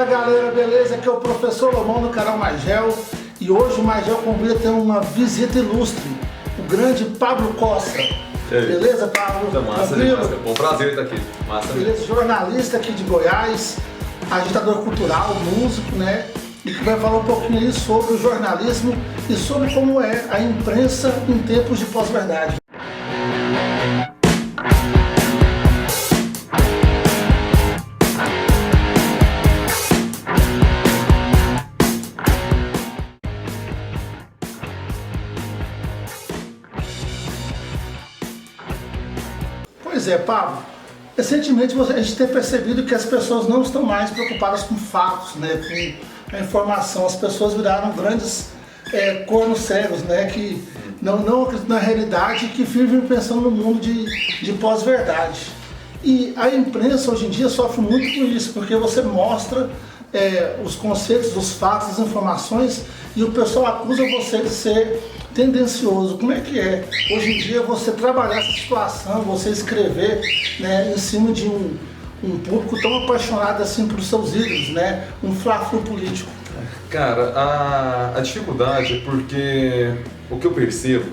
Fala galera, beleza? Aqui é o professor Lomão do canal Magel e hoje o Magel convida a ter uma visita ilustre, o grande Pablo Costa. Beleza, Pablo? Tá massa, bom prazer estar aqui. Massa. Beleza, jornalista aqui de Goiás, agitador cultural, músico, né? E que vai falar um pouquinho aí sobre o jornalismo e sobre como é a imprensa em tempos de pós-verdade. Pois é, Pablo. Recentemente a gente tem percebido que as pessoas não estão mais preocupadas com fatos, né, com a informação. As pessoas viraram grandes cornos cegos, né, que não acreditam na realidade e que vivem pensando no mundo de pós-verdade. E a imprensa hoje em dia sofre muito com isso, porque você mostra os conceitos, os fatos, as informações e o pessoal acusa você de ser tendencioso. Como é que é hoje em dia você trabalhar essa situação, você escrever, né, em cima de um público tão apaixonado assim por seus ídolos, né, um fla-flu político? Cara, a dificuldade é porque o que eu percebo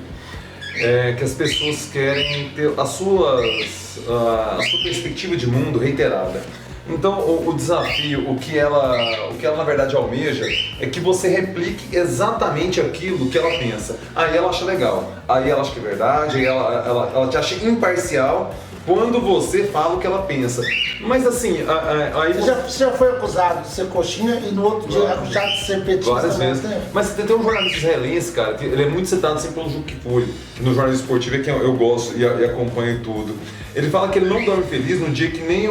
é que as pessoas querem ter a sua perspectiva de mundo reiterada. Então o desafio, o que ela na verdade almeja é que você replique exatamente aquilo que ela pensa. Aí ela acha legal, aí ela acha que é verdade, aí ela te acha imparcial quando você fala o que ela pensa. Mas assim, aí você já foi acusado de ser coxinha e no outro dia acusado de ser petista? Várias vezes. Mas tem um jornalista israelense, cara, que ele é muito citado assim pelo Juque Kfouri, que no jornalismo esportivo é que eu gosto e acompanho tudo. Ele fala que ele não dorme feliz no dia que nem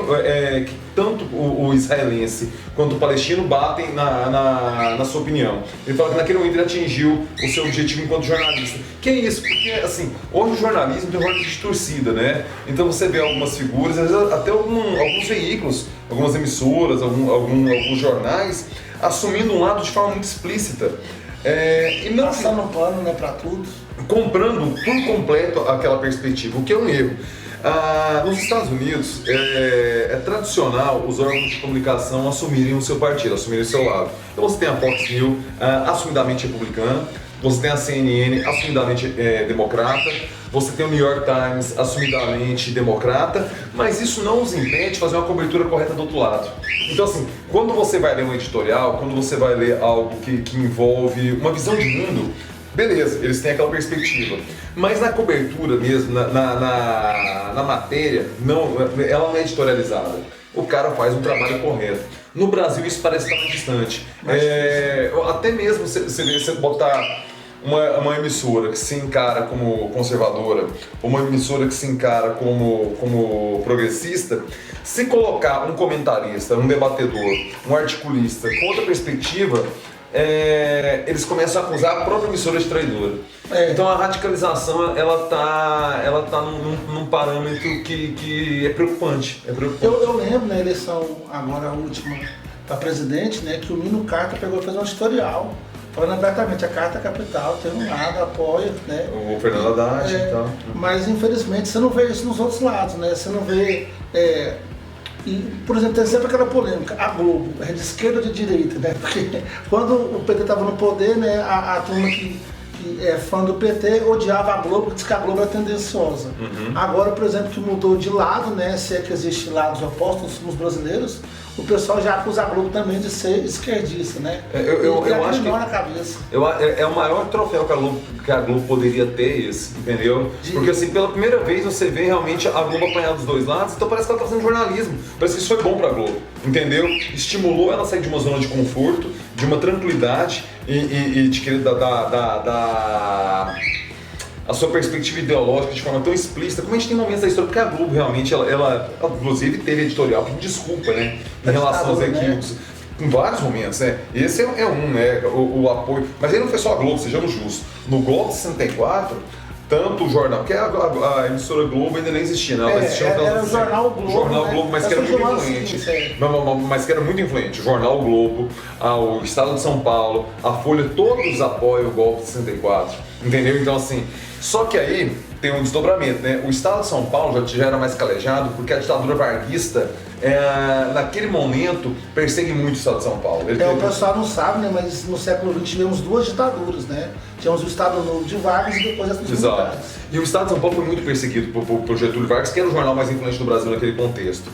que tanto o israelense quanto o palestino batem na sua opinião. Ele fala que naquele momento ele atingiu o seu objetivo enquanto jornalista. Que é isso? Porque assim, hoje o jornalismo tem um jornalismo de torcida, né? Então você vê algumas figuras, às vezes até alguns veículos, algumas emissoras, alguns jornais, assumindo um lado de forma muito explícita. E não passando um pano, né, para tudo. Comprando por completo aquela perspectiva, o que é um erro. Nos Estados Unidos é tradicional os órgãos de comunicação assumirem o seu partido, assumirem o seu lado. Então você tem a Fox News, assumidamente republicana, você tem a CNN, assumidamente democrata, você tem o New York Times, assumidamente democrata, mas isso não os impede de fazer uma cobertura correta do outro lado. Então assim, quando você vai ler um editorial, quando você vai ler algo que envolve uma visão de mundo, beleza, eles têm aquela perspectiva, mas na cobertura mesmo, na matéria, ela não é editorializada. O cara faz um trabalho correto. No Brasil isso parece estar muito distante. Até mesmo você botar uma emissora que se encara como conservadora, ou uma emissora que se encara como progressista, se colocar um comentarista, um debatedor, um articulista com outra perspectiva, eles começam a acusar a própria emissora de traidora. Então a radicalização ela tá num parâmetro que é preocupante. Eu lembro na eleição agora a última para presidente, né, que o Nino Carta pegou e fez um editorial falando abertamente a Carta Capital tem um lado, apoia, né? O Fernando Haddad e tal. Mas infelizmente você não vê isso nos outros lados, né? Você não vê por exemplo, tem sempre aquela polêmica, a Globo, é de esquerda ou de direita, né? Porque quando o PT estava no poder, né, a turma que é fã do PT odiava a Globo, diz que a Globo é tendenciosa. Agora, por exemplo, que mudou de lado, né, se é que existem lados opostos nos brasileiros, o pessoal já acusa a Globo também de ser esquerdista, né? Eu acho que na cabeça. é o maior troféu que a Globo poderia ter, entendeu? Porque assim, pela primeira vez você vê realmente a Globo apanhar dos dois lados, então parece que ela está fazendo jornalismo, parece que isso foi bom pra Globo, entendeu? Estimulou ela a sair de uma zona de conforto, de uma tranquilidade e de querer dar a sua perspectiva ideológica de forma tão explícita, como a gente tem momentos da história, porque a Globo realmente, ela inclusive teve editorial pedindo desculpa, né, em relação aos equívocos, em vários momentos, né, esse é um, né, o apoio, mas ele não foi só a Globo, sejamos justos, no golpe de 64, tanto o jornal, porque a emissora Globo ainda nem existia, né? Ela existia era o Jornal Globo, Jornal Globo, mas que era muito influente. Mas que era muito influente. O Jornal Globo, o Estado de São Paulo, a Folha, todos apoiam o golpe de 64, entendeu? Então assim, só que aí tem um desdobramento, né? O Estado de São Paulo já era mais calejado porque a ditadura varguista, naquele momento, persegue muito o Estado de São Paulo. O pessoal não sabe, né? Mas no século XX tivemos duas ditaduras, né? Tínhamos o Estado Novo de Vargas e depois as Exato. E o Estado de São Paulo foi muito perseguido por Getúlio Vargas, que era o jornal mais influente do Brasil naquele contexto.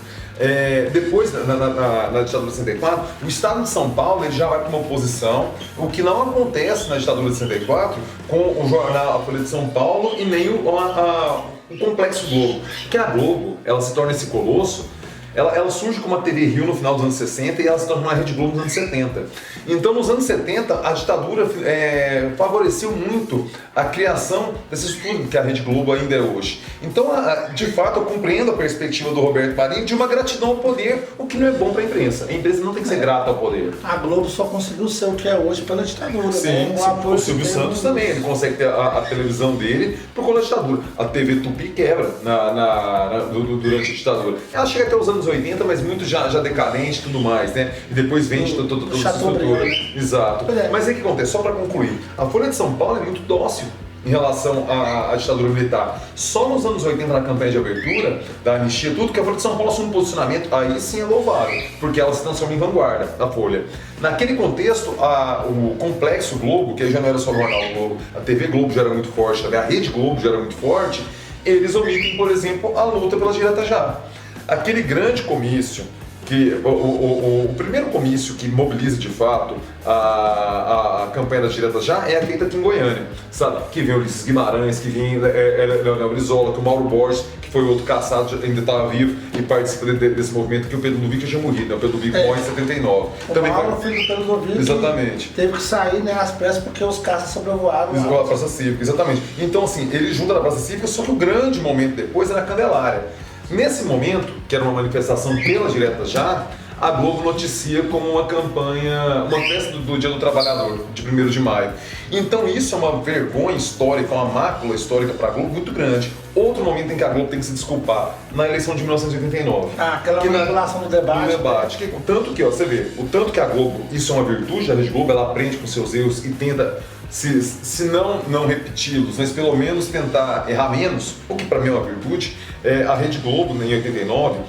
Depois, na ditadura de 64, o Estado de São Paulo ele já vai para uma oposição, o que não acontece na ditadura de 64 com o jornal A Folha de São Paulo e nem o Complexo Globo. Que a Globo, ela se torna esse colosso. Ela surge como uma TV Rio no final dos anos 60 e ela se tornou uma Rede Globo nos anos 70. Então, nos anos 70, a ditadura favoreceu muito a criação desse estudo que a Rede Globo ainda é hoje. Então, de fato, eu compreendo a perspectiva do Roberto Marinho de uma gratidão ao poder, o que não é bom para a imprensa. A imprensa não tem que ser grata ao poder. A Globo só conseguiu ser o que é hoje pela ditadura. Sim, né? O Silvio Santos também, ele consegue ter a televisão dele por conta da ditadura. A TV Tupi quebra durante a ditadura. Ela chega até os anos 80, mas muito já decadente e tudo mais, né? E depois vende toda essa estrutura. Exato. Mas aí o que acontece? Só para concluir, a Folha de São Paulo é muito dócil em relação à ditadura militar. Só nos anos 80, na campanha de abertura, da anistia, tudo que a Folha de São Paulo assume um posicionamento, aí sim é louvável, porque ela se transforma em vanguarda, a Folha. Naquele contexto, o Complexo Globo, que aí já não era só o Jornal Globo, a TV Globo já era muito forte, a Rede Globo já era muito forte, eles omitem, por exemplo, a luta pela direta já. Aquele grande comício, o primeiro comício que mobiliza de fato a campanha das diretas já é feita aqui em Goiânia, sabe? Que vem o Ulisses Guimarães, que vem Leonel Brizola, que o Mauro Borges, que foi outro caçado, ainda estava vivo e participa desse movimento, que o Pedro Ludovico já tinha morrido, né? O Pedro Ludovico morre em 79. O Mauro, filho do Pedro Ludovico, exatamente. Teve que sair, né, às pressas porque os caças sobrevoaram a Praça Cívica, exatamente. Então assim, ele junta na Praça Cívica, só que o grande momento depois é na Candelária. Nesse momento, que era uma manifestação pela direta já, a Globo noticia como uma campanha, uma festa do Dia do Trabalhador, de 1º de maio. Então isso é uma vergonha histórica, uma mácula histórica para a Globo muito grande. Outro momento em que a Globo tem que se desculpar, na eleição de 1989. Aquela manipulação do debate. Tanto que, você vê, o tanto que a Globo, isso é uma virtude da Rede Globo, ela aprende com seus erros e tenta, se não repeti-los, mas pelo menos tentar errar menos, o que para mim é uma virtude. A Rede Globo, em 89,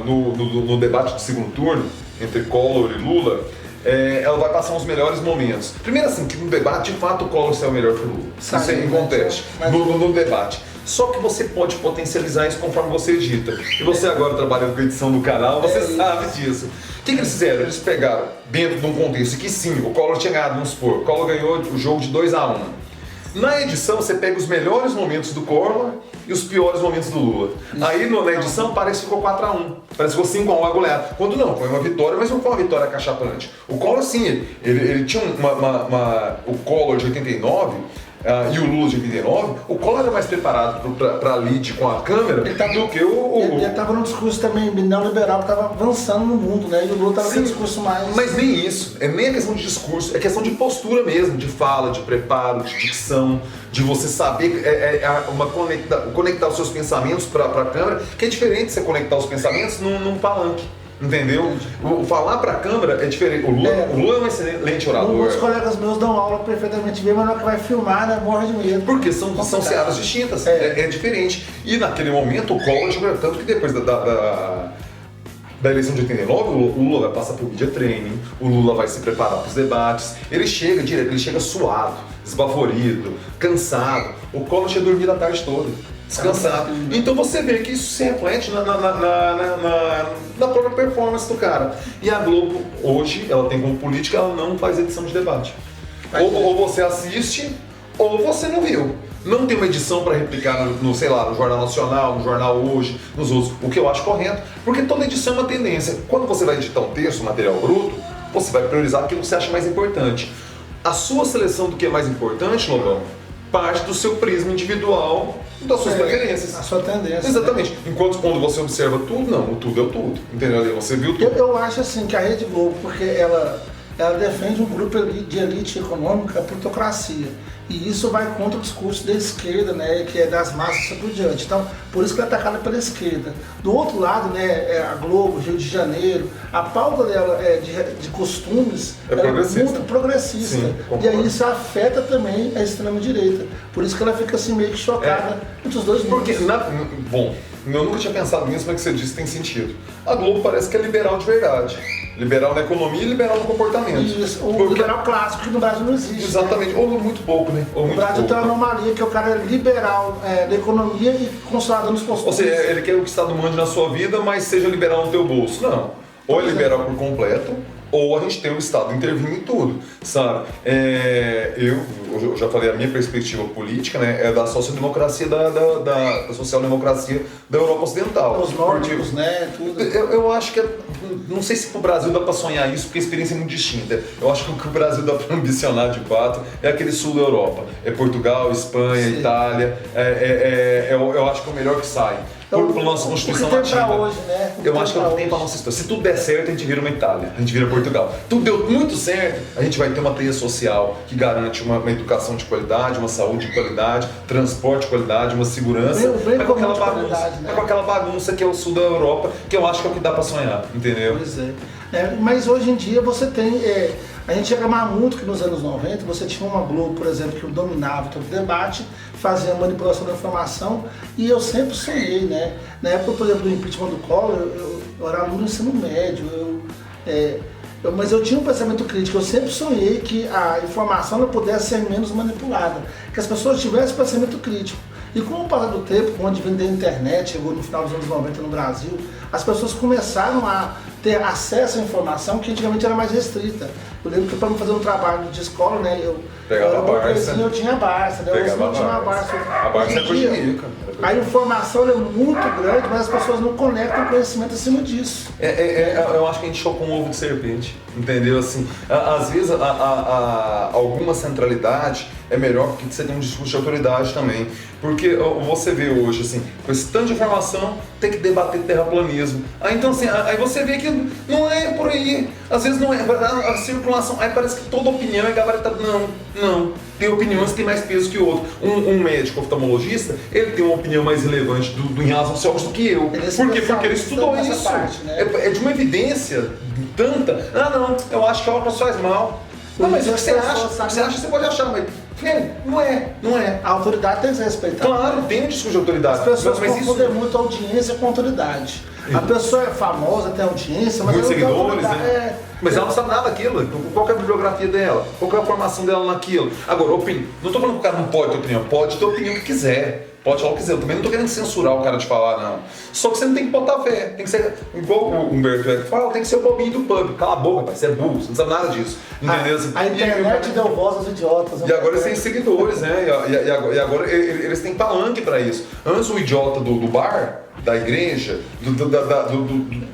no debate do segundo turno, entre Collor e Lula, ela vai passar os melhores momentos. Primeiro assim, que no debate, de fato, o Collor saiu melhor que o Lula. Isso é inconteste, no debate. Só que você pode potencializar isso conforme você edita. E você agora trabalhando com a edição do canal, você sabe disso. O que eles fizeram? Eles pegaram, dentro de um contexto que sim, o Collor tinha ganhado, vamos supor, o Collor ganhou o jogo de 2-1. Na edição, você pega os melhores momentos do Collor e os piores momentos do Lula. Aí na edição parece que ficou 4-1, parece que ficou 5-1 a goleada. Quando não, foi uma vitória, mas não foi uma vitória cachapante. O Collor sim, ele tinha o Collor de 89 e o Lula de 89, o Collor era mais preparado para lead com a câmera do que Ele estava num discurso também neoliberal que estava avançando no mundo, né? E o Lula estava com um discurso mais... Mas nem isso, nem a questão de discurso, é questão de postura mesmo, de fala, de preparo, de dicção, de você saber conectar os seus pensamentos para a câmera, que é diferente de você conectar os pensamentos num palanque. Entendeu? O falar pra câmera é diferente. O Lula é um excelente orador. Os colegas meus dão aula perfeitamente bem, mas na hora que vai filmar, né, morre de medo. Porque são searas distintas, é diferente. E naquele momento o Collor, tanto que depois da eleição de 89, o Lula vai passar por media training, o Lula vai se preparar para os debates, ele chega direto, ele chega suado, esbaforido, cansado. O Collor tinha dormido a tarde toda, descansado. Então você vê que isso se reflete na própria performance do cara. E a Globo, hoje, ela tem como política, ela não faz edição de debate. Ou você assiste, ou você não viu. Não tem uma edição para replicar no Jornal Nacional, no Jornal Hoje, nos outros, o que eu acho correto, porque toda edição é uma tendência. Quando você vai editar um texto, um material bruto, você vai priorizar aquilo que você acha mais importante. A sua seleção do que é mais importante, Lobão, parte do seu prisma individual, das suas preferências. A sua tendência. Exatamente. Enquanto quando você observa tudo, não, o tudo é o tudo. Entendeu? Você viu tudo. Eu acho assim que a Rede Globo, porque ela ela defende um grupo de elite econômica, a plutocracia. E isso vai contra o discurso da esquerda, né, que é das massas e assim por diante. Então, por isso que ela é atacada pela esquerda. Do outro lado, né, a Globo, Rio de Janeiro, a pauta dela de costumes é muito progressista. Sim, e aí isso afeta também a extrema-direita. Por isso que ela fica assim meio que chocada entre os dois mundos. Bom, eu nunca tinha pensado nisso, mas o que você disse tem sentido. A Globo parece que é liberal de verdade. Liberal na economia e liberal no comportamento. Isso, o liberal clássico que no Brasil não existe. Exatamente, ou muito pouco, né? O Brasil tem uma anomalia que o cara é liberal na economia e conservador nos costumes. Ou seja, ele quer que o Estado mande na sua vida, mas seja liberal no teu bolso. Não. Ou é liberal por completo, ou a gente tem o Estado intervindo em tudo, sabe? Eu já falei, a minha perspectiva política, né, é da social-democracia da social-democracia da Europa Ocidental. Os nórdicos, né, tudo. Eu acho que, não sei se pro Brasil dá para sonhar isso, porque a experiência é muito distinta. Eu acho que o que o Brasil dá para ambicionar de fato é aquele sul da Europa. É Portugal, Espanha, sim, Itália, eu acho que é o melhor que sai. Por nossa Constituição Latina. Hoje, né? Eu acho que é o que tem para nossa história. Se tudo der certo, a gente vira uma Itália, a gente vira Portugal. Tudo deu muito certo, a gente vai ter uma teia social que garante uma educação de qualidade, uma saúde de qualidade, transporte de qualidade, uma segurança. Mas com aquela bagunça, né? Com aquela bagunça que é o sul da Europa, que eu acho que é o que dá para sonhar, entendeu? Pois é. Mas hoje em dia você tem. A gente reclamava muito que nos anos 90 você tinha uma Globo, por exemplo, que dominava todo o debate, fazia manipulação da informação, e eu sempre sonhei, né? Na época, por exemplo, do impeachment do Collor, eu era aluno do ensino médio, mas eu tinha um pensamento crítico, eu sempre sonhei que a informação ela pudesse ser menos manipulada, que as pessoas tivessem pensamento crítico. E com o passar do tempo, com o advento da internet, chegou no final dos anos 90 no Brasil, as pessoas começaram a ter acesso à informação que antigamente era mais restrita. Eu lembro que para fazer um trabalho de escola, né, eu tinha a Barça, né? Eu não tinha uma Barça. A Barça é coisa rica. A informação é muito grande, mas as pessoas não conectam conhecimento acima disso. Eu acho que a gente chocou um ovo de serpente, entendeu? Assim, às vezes alguma centralidade é melhor porque você tem um discurso de autoridade também. Porque você vê hoje, assim, com esse tanto de informação, tem que debater terraplanismo. Então, assim, aí você vê que não é por aí. Às vezes não é. A circulação, aí parece que toda opinião é gabaritada. Não. Tem opiniões que têm mais peso que o outro. Um médico oftalmologista, ele tem uma opinião mais relevante em relação aos olhos do que eu. Por quê? Porque ele estudou isso. Parte, né? É de uma evidência tanta. Não, eu acho que a óculos faz mal. Não, mas o que você acha? Você pode achar, mas não é. A autoridade tem que ser respeitada. Claro, tem um discurso de autoridade. As pessoas confundem muito audiência com autoridade. A pessoa é famosa, tem audiência, mas muitos ela não seguidores, tem autoridade. né? Mas ela não sabe nada daquilo. Qual é a bibliografia dela? Qual é a formação dela naquilo? Agora, opinião. Não estou falando que o cara não pode ter opinião. Pode ter opinião que quiser. Pode falar o que quiser. Eu também não estou querendo censurar o cara de falar, não. Só que você não tem que botar fé. Tem que ser, igual o Humberto Eco fala, tem que ser o bobinho do pub. Cala a boca, rapaz. Você é burro. Você não sabe nada disso. Entendeu? A internet deu voz aos idiotas. E agora eles têm seguidores, né? E agora eles têm palanque para isso. Antes o idiota do bar, da igreja,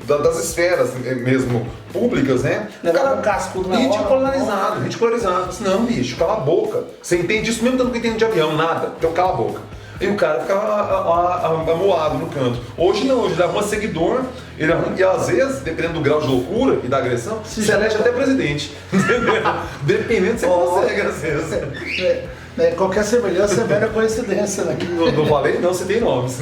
das esferas mesmo públicas, né? O cara cascudo na hora. Ridicularizado. Não, bicho, cala a boca. Você entende isso mesmo tanto que entende de avião, nada. Então cala a boca. E o cara ficava amuado no canto. Hoje não, hoje ele arruma seguidor, e às vezes, dependendo do grau de loucura e da agressão, você elege até presidente. Dependendo, você consegue às vezes. Qualquer semelhança é mera coincidência, né? Não falei, não, você tem nomes.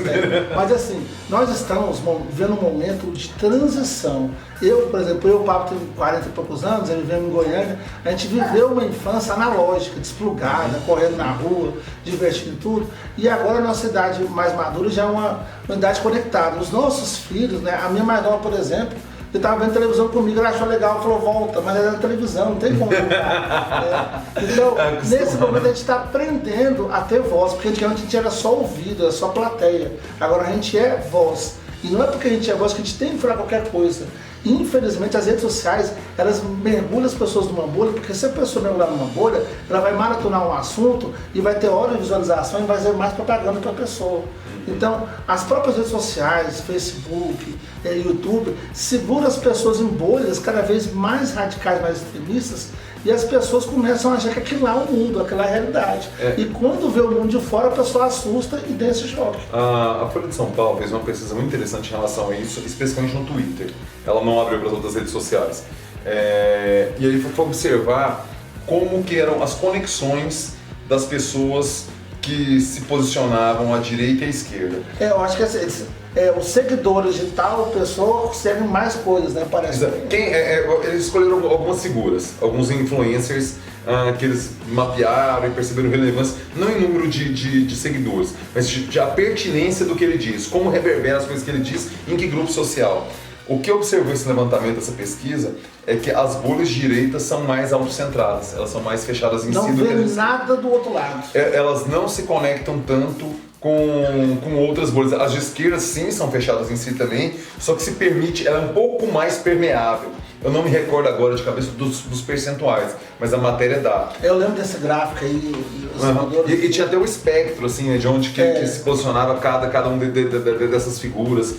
Mas assim, nós estamos vivendo um momento de transição. Eu, por exemplo, o Pablo tem 40 e poucos anos, ele viveu em Goiânia, a gente viveu uma infância analógica, desplugada, correndo na rua, divertindo em tudo, e agora a nossa idade mais madura já é uma idade conectada. Os nossos filhos, né? A minha mais nova, por exemplo, ele estava vendo televisão comigo, ele achou legal, falou, volta, mas era televisão, não tem como voltar. Então, nesse momento a gente está aprendendo a ter voz, porque antigamente a gente era só ouvido, era só plateia. Agora a gente é voz. E não é porque a gente é voz que a gente tem que falar qualquer coisa. Infelizmente as redes sociais, elas mergulham as pessoas numa bolha, porque se a pessoa mergulhar numa bolha, ela vai maratonar um assunto e vai ter hora de visualização e vai ser mais propaganda para a pessoa. Então, as próprias redes sociais, Facebook, YouTube, seguram as pessoas em bolhas cada vez mais radicais, mais extremistas, e as pessoas começam a achar que aquilo lá é o mundo, aquilo lá é a realidade. E quando vê o mundo de fora, a pessoa assusta e tem esse choque. A Folha de São Paulo fez uma pesquisa muito interessante em relação a isso, especificamente no Twitter. Ela não abriu para as outras redes sociais. E aí foi observar como que eram as conexões das pessoas que se posicionavam à direita e à esquerda. Eu acho que os seguidores de tal pessoa seguem mais coisas, né? Parece. Eles escolheram algumas figuras, alguns influencers que eles mapearam e perceberam relevância, não em número de seguidores, mas a pertinência do que ele diz, como reverbera as coisas que ele diz, em que grupo social. O que observou esse levantamento, essa pesquisa, é que as bolhas de direita são mais autocentradas, elas são mais fechadas em si. Não vê nada do outro lado. Elas não se conectam tanto com outras bolhas. As de esquerda sim são fechadas em si também, só que se permite, ela é um pouco mais permeável. Eu não me recordo agora de cabeça dos percentuais, mas a matéria dá. Eu lembro desse gráfico aí. E tinha até o espectro, assim, né, de onde que se posicionava cada um dessas figuras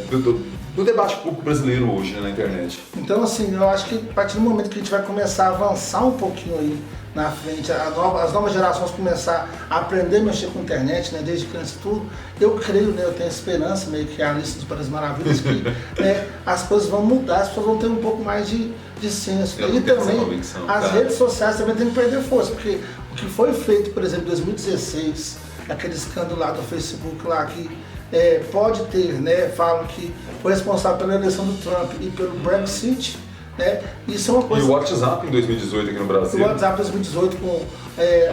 do debate público brasileiro hoje, né, na internet. Então, assim, eu acho que a partir do momento que a gente vai começar a avançar um pouquinho aí na frente, as novas gerações começar a aprender a mexer com a internet, né, desde criança e tudo, eu creio, né, eu tenho esperança, meio que a Alice dos Países Maravilhas, que as coisas vão mudar, as pessoas vão ter um pouco mais de senso. E também as redes sociais também têm que perder força, porque o que foi feito, por exemplo, em 2016, aquele escândalo lá do Facebook lá que pode ter, né, falam que foi responsável pela eleição do Trump e pelo Brexit, né? Isso é uma coisa. E o WhatsApp em 2018 aqui no Brasil. O WhatsApp em 2018 com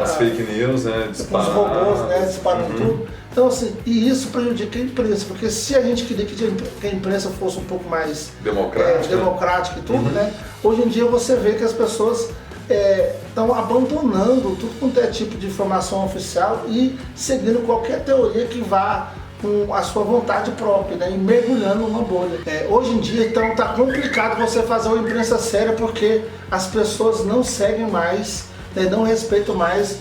as fake news, né, com os robôs, né, disparam tudo. Então, assim, e isso prejudica a imprensa, porque se a gente queria que a imprensa fosse um pouco mais democrática e tudo, né? Hoje em dia você vê que as pessoas estão abandonando tudo quanto é tipo de informação oficial e seguindo qualquer teoria que vá com a sua vontade própria, né, e mergulhando numa bolha. Hoje em dia, então, está complicado você fazer uma imprensa séria porque as pessoas não seguem mais, né, não respeitam mais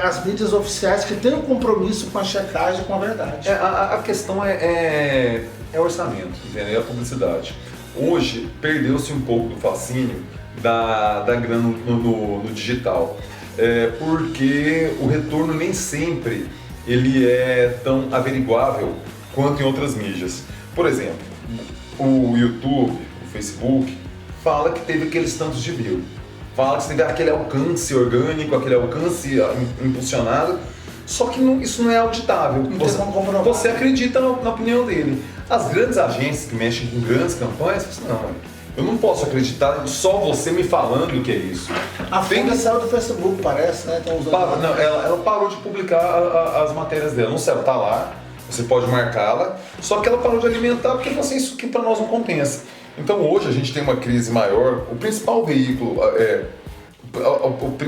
as mídias oficiais que têm um compromisso com a checagem, com a verdade. A questão é orçamento, entendeu? É a publicidade. Hoje, perdeu-se um pouco do fascínio da grana no digital, porque o retorno nem sempre ele é tão averiguável quanto em outras mídias. Por exemplo, o YouTube, o Facebook, fala que teve aqueles tantos de view, fala que teve aquele alcance orgânico, aquele alcance impulsionado, só que isso não é auditável. Você acredita na opinião dele. As grandes agências que mexem com grandes campanhas, eu não posso acreditar só você me falando o que é isso. A Folha saiu do Facebook, parece, né? Ela parou de publicar as matérias dela. Não sei, ela tá lá, você pode marcá-la, só que ela parou de alimentar porque assim, isso que para nós não compensa. Então hoje a gente tem uma crise maior, o principal veículo,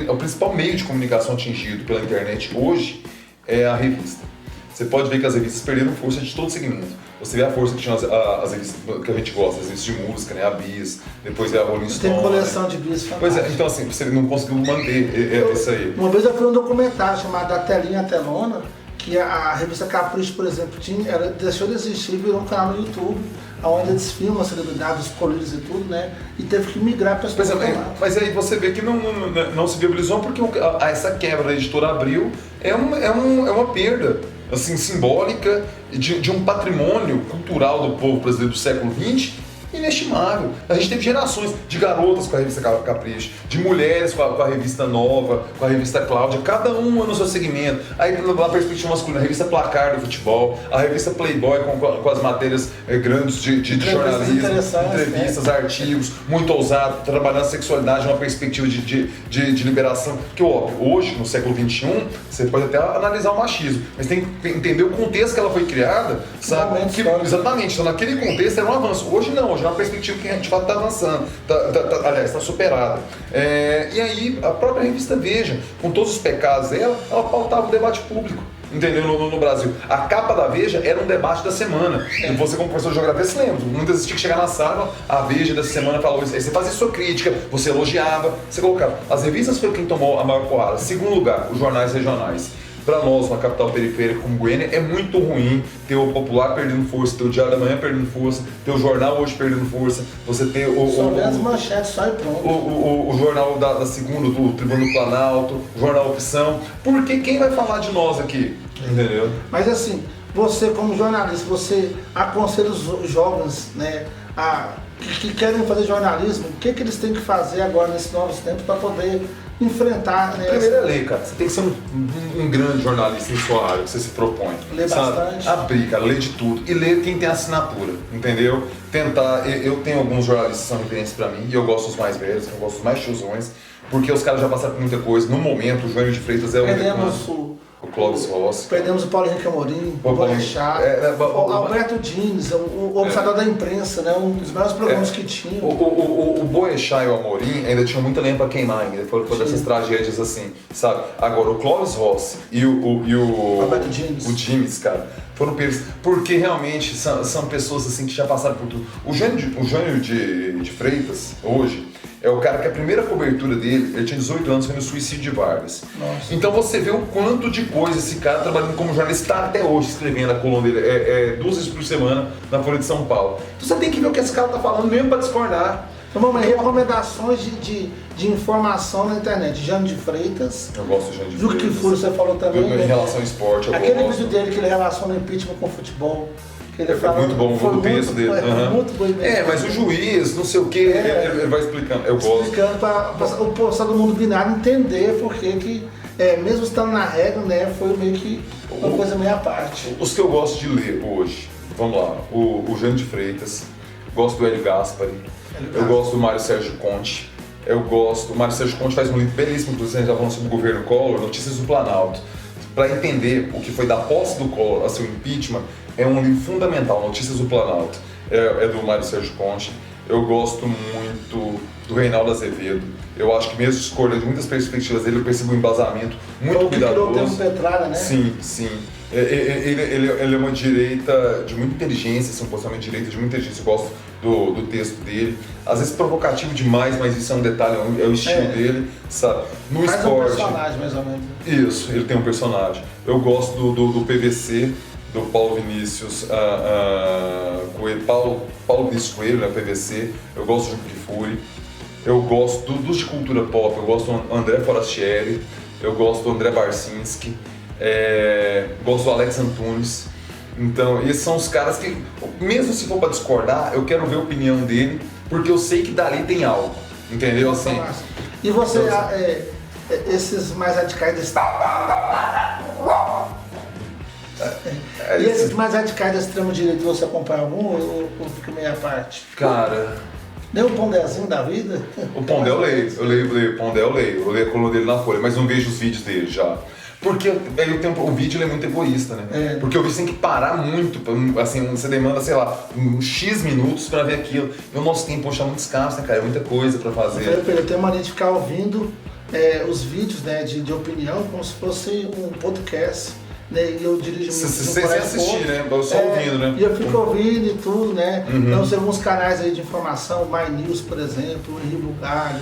o principal meio de comunicação atingido pela internet hoje é a revista. Você pode ver que as revistas perderam força de todo segmento. Você vê a força que tinha as revistas que a gente gosta, as revistas de música, né? A Bis, depois a Rolling Stone. Tem coleção de Bis fantástica. Pois é, então assim, você não conseguiu manter isso aí. Uma vez eu fui um documentário chamado A Telinha a Telona, que a revista Capricho, por exemplo, ela deixou de existir e virou um canal no YouTube, onde eles filmam as celebridades, os colírios e tudo, né? E teve que migrar para as pessoas. Mas aí você vê que não se viabilizou porque essa quebra da editora Abril é uma perda assim, simbólica de um patrimônio cultural do povo brasileiro do século XX inestimável. A gente teve gerações de garotas com a revista Capricho, de mulheres com a revista Nova, com a revista Cláudia, cada uma no seu segmento. Aí na perspectiva masculina, a revista Placar do futebol, a revista Playboy com as matérias grandes de jornalismo, entrevistas, artigos, muito ousado, trabalhando a sexualidade numa perspectiva de liberação. Que óbvio, hoje, no século XXI, você pode até analisar o machismo, mas tem que entender o contexto que ela foi criada, sabe? Exatamente, então naquele contexto era um avanço. Hoje não, hoje é uma perspectiva que a gente está avançando, aliás, está superada. E aí, a própria revista Veja, com todos os pecados dela, ela pautava o debate público, entendeu? No Brasil. A capa da Veja era um debate da semana. E você, como professor de geografia, se lembra. Muitas vezes tinha que chegar na sala, a Veja dessa semana falou isso. Aí você fazia sua crítica, você elogiava, você colocava. As revistas foi quem tomou a maior porrada. Segundo lugar, os jornais regionais. Para nós, uma capital periférica como Goiânia, é muito ruim ter o Popular perdendo força, ter o Diário da Manhã perdendo força, ter o Jornal Hoje perdendo força, você ter as manchetes, só e pronto. O Jornal da Segunda, do Tribuna do Planalto, o Jornal Opção, porque quem vai falar de nós aqui? Entendeu? Mas assim, você como jornalista, você aconselha os jovens, né, a que querem fazer jornalismo, o que eles têm que fazer agora nesses novos tempos para poder enfrentar, né? Primeiro é ler, cara. Você tem que ser um grande jornalista em sua área que você se propõe. Ler bastante. Abrir, cara, ler de tudo. E ler quem tem assinatura, entendeu? Tentar. Eu tenho alguns jornalistas que são referências pra mim, e eu gosto dos mais velhos, eu gosto dos mais tiozões, porque os caras já passaram por muita coisa. No momento, o Jânio de Freitas é o Clóvis Rossi. Perdemos o Paulo Henrique Amorim, o Boechat, o Alberto Diniz, o observador da imprensa, né? Um dos melhores programas que tinha. O Boechat e o Amorim ainda tinham muita lenha pra queimar ainda, foi dessas tragédias assim, sabe? Agora, o Clóvis Rossi e o Alberto Diniz. O Diniz, cara, foram pelos, porque realmente são pessoas assim que já passaram por tudo. O Jânio de Freitas, hoje, é o cara que a primeira cobertura dele, ele tinha 18 anos, foi no suicídio de Vargas. Nossa. Então você vê o quanto de coisa esse cara trabalhando como jornalista está até hoje escrevendo a coluna dele, 2 vezes por semana na Folha de São Paulo. Então você tem que ver o que esse cara tá falando mesmo para discordar. Então, recomendações de informação na internet. Jânio de Freitas. Eu gosto de Jânio de Juca Freitas. Kfouri, você falou também. Em relação ao esporte, eu Aquele gosto. vídeo dele que ele relaciona o impeachment com o futebol. Que ele fala, muito bom o texto dele. Muito bom mesmo. Mas o juiz, não sei o que, ele vai explicando. Eu gosto. Explicando para o pessoal do mundo binário entender porque que, mesmo estando na regra, né, foi meio que uma coisa meio à parte. Os que eu gosto de ler hoje, vamos lá, o Jânio de Freitas, gosto do Hélio Gaspari, eu gosto do Mário Sérgio Conte, o Mário Sérgio Conte faz um livro belíssimo, inclusive a gente já falando sobre o governo Collor, Notícias do Planalto. Para entender o que foi da posse do Collor a seu impeachment, é um livro fundamental, Notícias do Planalto, é do Mário Sérgio Conte. Eu gosto muito do Reinaldo Azevedo. Eu acho que mesmo escolhendo muitas perspectivas dele, eu percebo um embasamento muito cuidadoso. Que criou o termo Petralha, né? Sim, sim. Ele é uma direita de muita inteligência, assim, um posicionamento de direita de muita inteligência. Eu gosto do texto dele. Às vezes provocativo demais, mas isso é um detalhe, é o estilo dele, sabe? No Faz esporte. Um personagem, mais ou menos. Isso, ele tem um personagem. Eu gosto do PVC, do Paulo Vinícius Coelho, Paulo Vinícius Coelho, né, PVC. Eu gosto do Juca Kfouri. Eu gosto dos de cultura pop, eu gosto do André Forastieri, eu gosto do André Barcinski, gosto do Alex Antunes. Então, esses são os caras que, mesmo se for para discordar, eu quero ver a opinião dele, porque eu sei que dali tem algo, entendeu? Assim, e você, esses mais radicais desse... E esses mais radicais da extrema-direita, você acompanha algum ou fica meio à parte? Cara... Nem o Pondézinho da vida? O Pondé eu leio, Pondé eu leio a coluna dele na Folha, mas não vejo os vídeos dele já. Porque o vídeo ele é muito egoísta, né? Porque o vídeo tem que parar muito, assim, você demanda, sei lá, X minutos pra ver aquilo. E o nosso tempo é muito escasso, né, cara? É muita coisa pra fazer. Eu tenho mania de ficar ouvindo os vídeos, né, de opinião como se fosse um podcast. Né, e eu dirijo muito. Você sem assistir, né? Só ouvindo, né? E eu fico ouvindo e tudo, né? Então tem alguns canais aí de informação, o My News, por exemplo, o Rio Bugalho,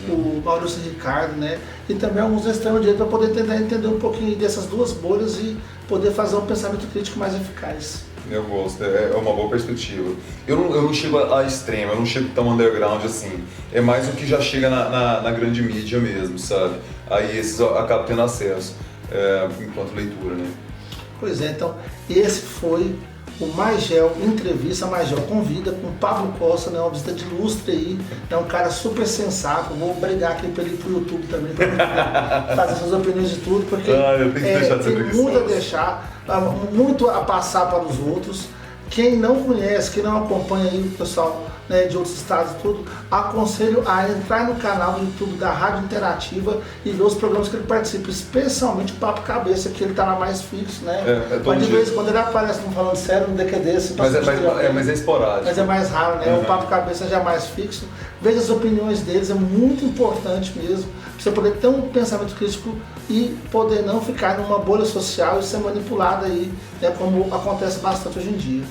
o Maurício Ricardo, né? E também alguns extrema-direita para poder tentar entender um pouquinho dessas duas bolhas e poder fazer um pensamento crítico mais eficaz. Eu gosto, é uma boa perspectiva. Eu não chego a extremo, eu não chego tão underground assim. É mais o que já chega na grande mídia mesmo, sabe? Aí esses acabam tendo acesso. Enquanto leitura, né? Pois é, então esse foi o Magel Entrevista, Magel Convida com o Pablo Costa, né, uma visita de lustre aí, é um cara super sensato, vou brigar aqui pra ele ir pro YouTube também, pra fazer suas opiniões de tudo, porque eu tenho que deixar de ser tem muito a deixar, muito a passar para os outros. Quem não conhece, quem não acompanha aí o pessoal, né, de outros estados e tudo, aconselho a entrar no canal do YouTube da Rádio Interativa e ver os programas que ele participa, especialmente o Papo Cabeça, que ele tá lá mais fixo, né? Mas de vez em quando ele aparece falando sério no DQD, assim, mas é esporádico. Mas é mais raro, né? O Papo Cabeça já é mais fixo. Veja as opiniões deles, é muito importante mesmo, pra você poder ter um pensamento crítico e poder não ficar numa bolha social e ser manipulado aí, né, como acontece bastante hoje em dia.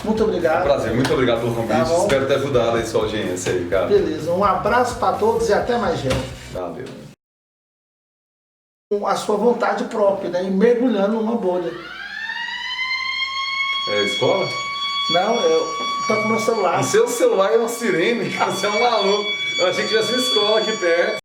Muito obrigado. Prazer, muito obrigado pelo convite. Tá, espero ter ajudado aí sua audiência aí, cara. Beleza, um abraço para todos e até mais, Gel. Valeu. Com a sua vontade própria, né? E mergulhando numa bolha. É escola? Não, eu tô com meu celular. O seu celular é uma sirene, cara. Você é um maluco. Eu achei que tivesse uma escola aqui perto.